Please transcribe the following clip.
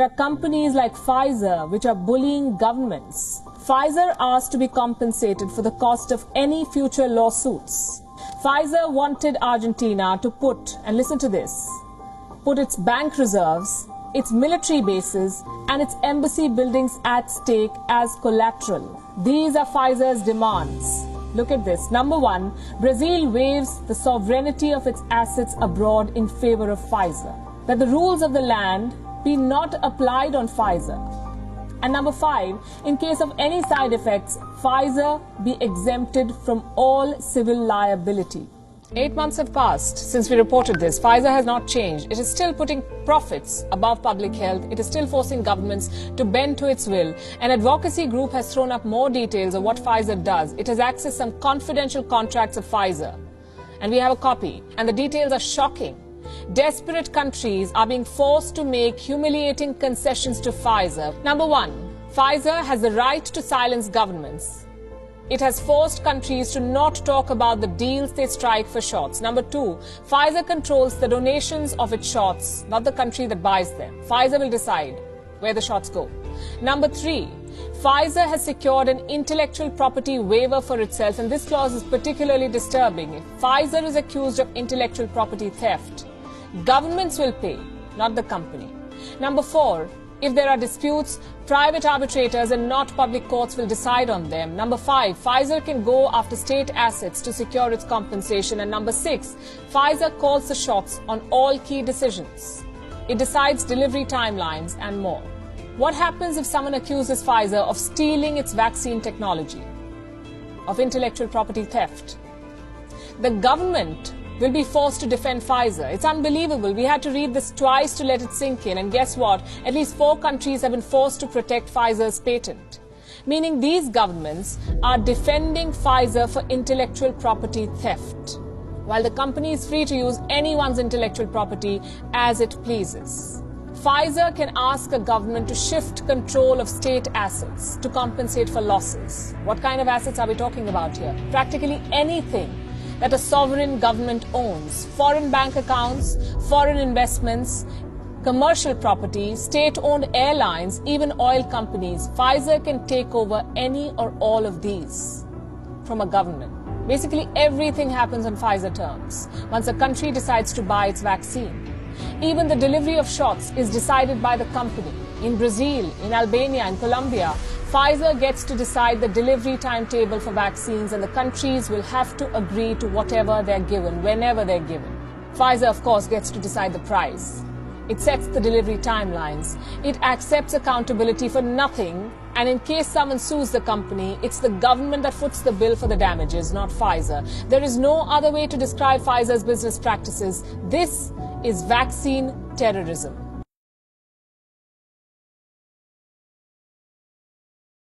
There are companies like Pfizer which are bullying governments. Pfizer asked to be compensated for the cost of any future lawsuits. Pfizer wanted Argentina to put, and listen to this, put its bank reserves, its military bases, and its embassy buildings at stake as collateral. These are Pfizer's demands. Look at this. Number one, Brazil waives the sovereignty of its assets abroad in favor of Pfizer. That the rules of the land be not applied on Pfizer. And number five, in case of any side effects, Pfizer be exempted from all civil liability. 8 months have passed since we reported this. Pfizer has not changed. It is still putting profits above public health. It is still forcing governments to bend to its will. An advocacy group has thrown up more details of what Pfizer does. It has accessed some confidential contracts of Pfizer. And we have a copy. And the details are shocking. Desperate countries are being forced to make humiliating concessions to Pfizer. Number one, Pfizer has the right to silence governments. It has forced countries to not talk about the deals they strike for shots. Number two, Pfizer controls the donations of its shots, not the country that buys them. Pfizer will decide where the shots go. Number three, Pfizer has secured an intellectual property waiver for itself, and this clause is particularly disturbing. If Pfizer is accused of intellectual property theft, governments will pay, not the company. Number four, if there are disputes, private arbitrators and not public courts will decide on them. Number five, Pfizer can go after state assets to secure its compensation. And number six, Pfizer calls the shots on all key decisions. It decides delivery timelines and more. What happens if someone accuses Pfizer of stealing its vaccine technology, of intellectual property theft? The government will be forced to defend Pfizer. It's unbelievable. We had to read this twice to let it sink in. And guess what? At least 4 countries have been forced to protect Pfizer's patent. Meaning these governments are defending Pfizer for intellectual property theft, while the company is free to use anyone's intellectual property as it pleases. Pfizer can ask a government to shift control of state assets to compensate for losses. What kind of assets are we talking about here? Practically anything that a sovereign government owns. Foreign bank accounts, foreign investments, commercial property, state-owned airlines, even oil companies. Pfizer can take over any or all of these from a government. Basically, everything happens on Pfizer terms once a country decides to buy its vaccine. Even the delivery of shots is decided by the company. In Brazil, in Albania, in Colombia, Pfizer gets to decide the delivery timetable for vaccines, and the countries will have to agree to whatever they're given, whenever they're given. Pfizer, of course, gets to decide the price. It sets the delivery timelines. It accepts accountability for nothing, and in case someone sues the company, it's the government that foots the bill for the damages, not Pfizer. There is no other way to describe Pfizer's business practices. This is vaccine terrorism.